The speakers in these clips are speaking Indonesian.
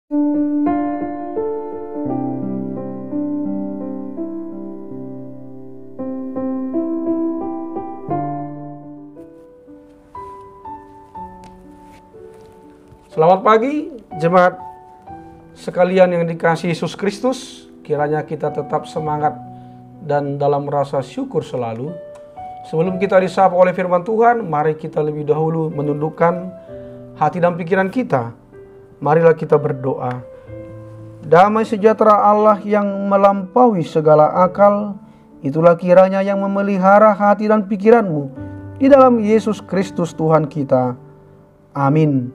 Selamat pagi, jemaat sekalian yang dikasihi Yesus Kristus. Kiranya kita tetap semangat dan dalam rasa syukur selalu. Sebelum kita disapa oleh firman Tuhan, mari kita lebih dahulu menundukkan hati dan pikiran kita. Marilah kita berdoa. Damai sejahtera Allah yang melampaui segala akal, itulah kiranya yang memelihara hati dan pikiranmu di dalam Yesus Kristus Tuhan kita. Amin.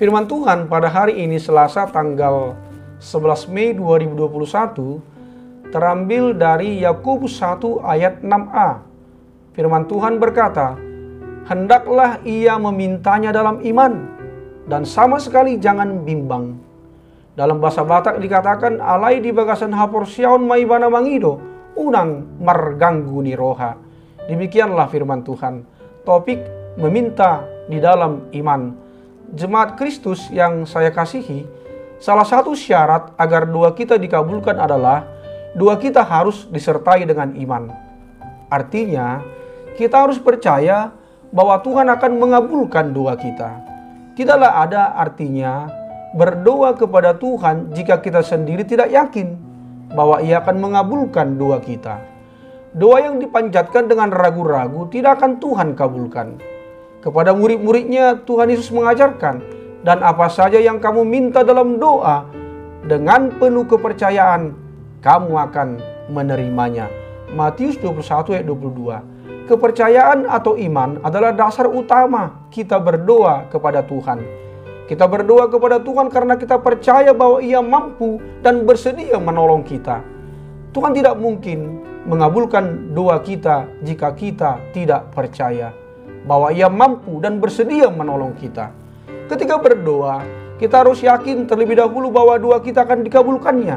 Firman Tuhan pada hari ini Selasa tanggal 11 Mei 2021 terambil dari Yakobus 1 ayat 6a. Firman Tuhan berkata, "Hendaklah ia memintanya dalam iman dan sama sekali jangan bimbang." Dalam bahasa Batak dikatakan, "Alai di bagasan hapor siaun maibana mangido, unang marganggu ni roha." Demikianlah firman Tuhan. Topik meminta di dalam iman. Jemaat Kristus yang saya kasihi, salah satu syarat agar doa kita dikabulkan adalah doa kita harus disertai dengan iman. Artinya, kita harus percaya bahwa Tuhan akan mengabulkan doa kita. Tidaklah ada artinya berdoa kepada Tuhan jika kita sendiri tidak yakin bahwa Ia akan mengabulkan doa kita. Doa yang dipanjatkan dengan ragu-ragu tidak akan Tuhan kabulkan. Kepada murid-muridnya Tuhan Yesus mengajarkan, "Dan apa saja yang kamu minta dalam doa, dengan penuh kepercayaan, kamu akan menerimanya." Matius 21 ayat 22. Kepercayaan atau iman adalah dasar utama kita berdoa kepada Tuhan. Kita berdoa kepada Tuhan karena kita percaya bahwa Ia mampu dan bersedia menolong kita. Tuhan tidak mungkin mengabulkan doa kita jika kita tidak percaya bahwa Ia mampu dan bersedia menolong kita. Ketika berdoa, kita harus yakin terlebih dahulu bahwa doa kita akan dikabulkannya.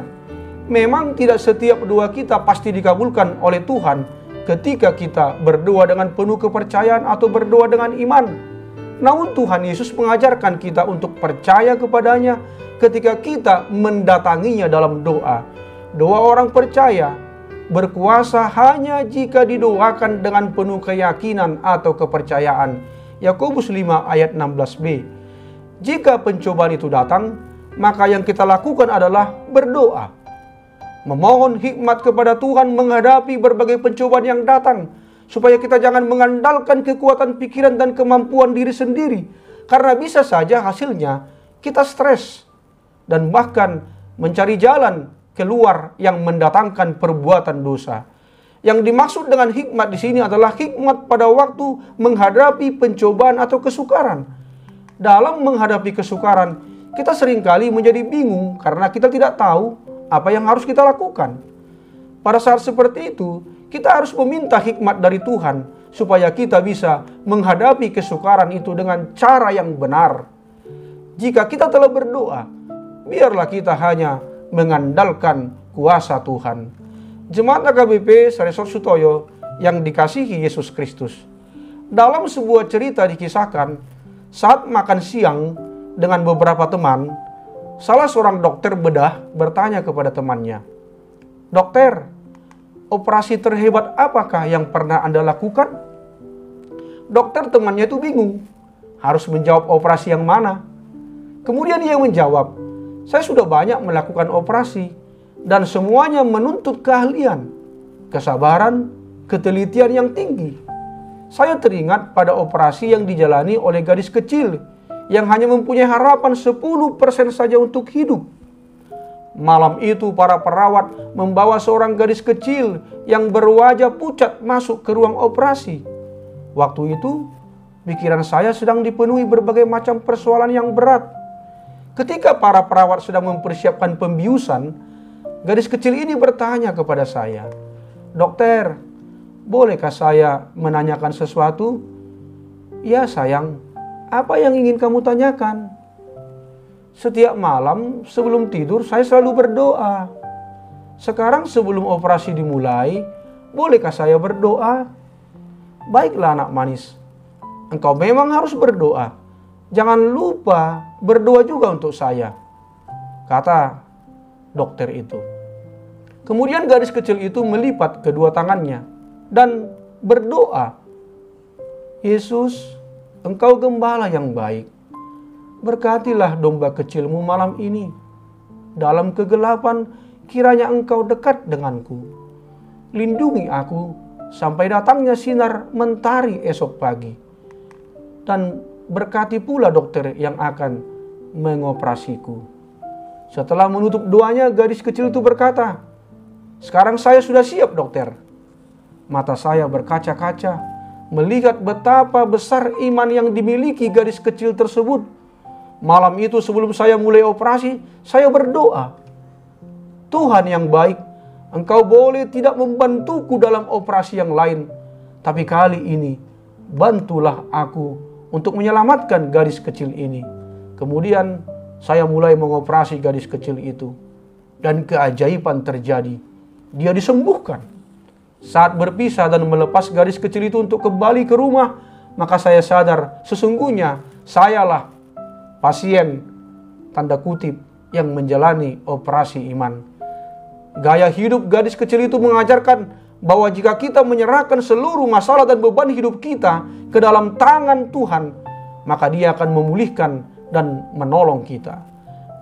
Memang tidak setiap doa kita pasti dikabulkan oleh Tuhan ketika kita berdoa dengan penuh kepercayaan atau berdoa dengan iman. Namun Tuhan Yesus mengajarkan kita untuk percaya kepadanya ketika kita mendatanginya dalam doa. Doa orang percaya berkuasa hanya jika didoakan dengan penuh keyakinan atau kepercayaan. Yakobus 5 ayat 16b. Jika pencobaan itu datang, maka yang kita lakukan adalah berdoa. Memohon hikmat kepada Tuhan menghadapi berbagai pencobaan yang datang, supaya kita jangan mengandalkan kekuatan pikiran dan kemampuan diri sendiri, karena bisa saja hasilnya kita stres dan bahkan mencari jalan keluar yang mendatangkan perbuatan dosa. Yang dimaksud dengan hikmat di sini adalah hikmat pada waktu menghadapi pencobaan atau kesukaran. Dalam menghadapi kesukaran, kita seringkali menjadi bingung karena kita tidak tahu apa yang harus kita lakukan. Pada saat seperti itu, kita harus meminta hikmat dari Tuhan supaya kita bisa menghadapi kesukaran itu dengan cara yang benar. Jika kita telah berdoa, biarlah kita hanya mengandalkan kuasa Tuhan. Jemaat AKBP Saresor Sutoyo yang dikasihi Yesus Kristus. Dalam sebuah cerita dikisahkan, saat makan siang dengan beberapa teman, salah seorang dokter bedah bertanya kepada temannya, "Dokter, operasi terhebat apakah yang pernah Anda lakukan?" Dokter temannya itu bingung, harus menjawab operasi yang mana. Kemudian ia menjawab, "Saya sudah banyak melakukan operasi dan semuanya menuntut keahlian, kesabaran, ketelitian yang tinggi. Saya teringat pada operasi yang dijalani oleh gadis kecil yang hanya mempunyai harapan 10% saja untuk hidup. Malam itu para perawat membawa seorang gadis kecil yang berwajah pucat masuk ke ruang operasi. Waktu itu pikiran saya sedang dipenuhi berbagai macam persoalan yang berat. Ketika para perawat sedang mempersiapkan pembiusan, gadis kecil ini bertanya kepada saya, "Dokter, bolehkah saya menanyakan sesuatu?" "Ya sayang, apa yang ingin kamu tanyakan?" "Setiap malam sebelum tidur saya selalu berdoa. Sekarang sebelum operasi dimulai, bolehkah saya berdoa?" "Baiklah anak manis, engkau memang harus berdoa. jangan lupa berdoa juga untuk saya, kata dokter itu. Kemudian gadis kecil itu melipat kedua tangannya dan berdoa, Yesus, Engkau gembala yang baik. Berkatilah domba kecilmu malam ini. Dalam kegelapan, kiranya Engkau dekat denganku. Lindungi aku sampai datangnya sinar mentari esok pagi. Dan berkati pula dokter yang akan mengoperasiku. Setelah menutup doanya, gadis kecil itu berkata, sekarang saya sudah siap, dokter. Mata saya berkaca-kaca melihat betapa besar iman yang dimiliki gadis kecil tersebut. Malam itu sebelum saya mulai operasi, saya berdoa, Tuhan yang baik, Engkau boleh tidak membantuku dalam operasi yang lain, tapi kali ini bantulah aku untuk menyelamatkan gadis kecil ini. Kemudian saya mulai mengoperasi gadis kecil itu, dan keajaiban terjadi. Dia disembuhkan. Saat berpisah dan melepas gadis kecil itu untuk kembali ke rumah, maka saya sadar sesungguhnya sayalah pasien tanda kutip yang menjalani operasi iman. Gaya hidup gadis kecil itu mengajarkan bahwa jika kita menyerahkan seluruh masalah dan beban hidup kita ke dalam tangan Tuhan, maka Dia akan memulihkan dan menolong kita.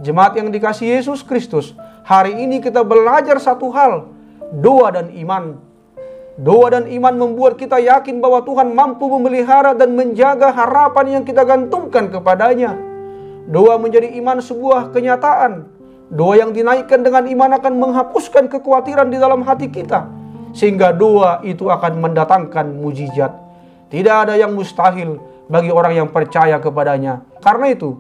Jemaat yang dikasihi Yesus Kristus, hari ini kita belajar satu hal, doa dan iman. Doa dan iman membuat kita yakin bahwa Tuhan mampu memelihara dan menjaga harapan yang kita gantungkan kepadanya. Doa menjadi iman sebuah kenyataan. Doa yang dinaikkan dengan iman akan menghapuskan kekhawatiran di dalam hati kita, sehingga doa itu akan mendatangkan mujizat. Tidak ada yang mustahil bagi orang yang percaya kepadanya. Karena itu,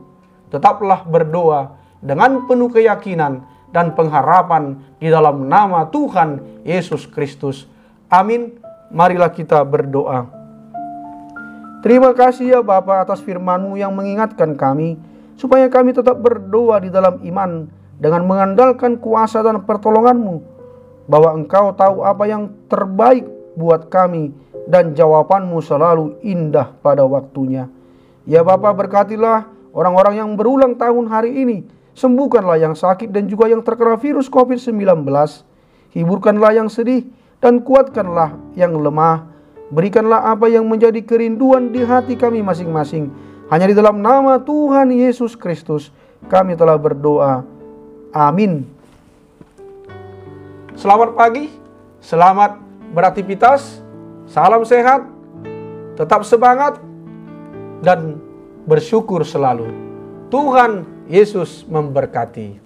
tetaplah berdoa dengan penuh keyakinan dan pengharapan di dalam nama Tuhan Yesus Kristus. Amin. Marilah kita berdoa. Terima kasih ya Bapa atas firman-Mu yang mengingatkan kami, supaya kami tetap berdoa di dalam iman dengan mengandalkan kuasa dan pertolongan-Mu, bahwa Engkau tahu apa yang terbaik buat kami dan jawaban-Mu selalu indah pada waktunya. Ya Bapa, berkatilah orang-orang yang berulang tahun hari ini. Sembuhkanlah yang sakit dan juga yang terkena virus COVID-19. Hiburkanlah yang sedih dan kuatkanlah yang lemah. Berikanlah apa yang menjadi kerinduan di hati kami masing-masing. Hanya di dalam nama Tuhan Yesus Kristus kami telah berdoa. Amin. Selamat pagi, selamat beraktivitas, salam sehat, tetap semangat, dan bersyukur selalu. Tuhan Yesus memberkati.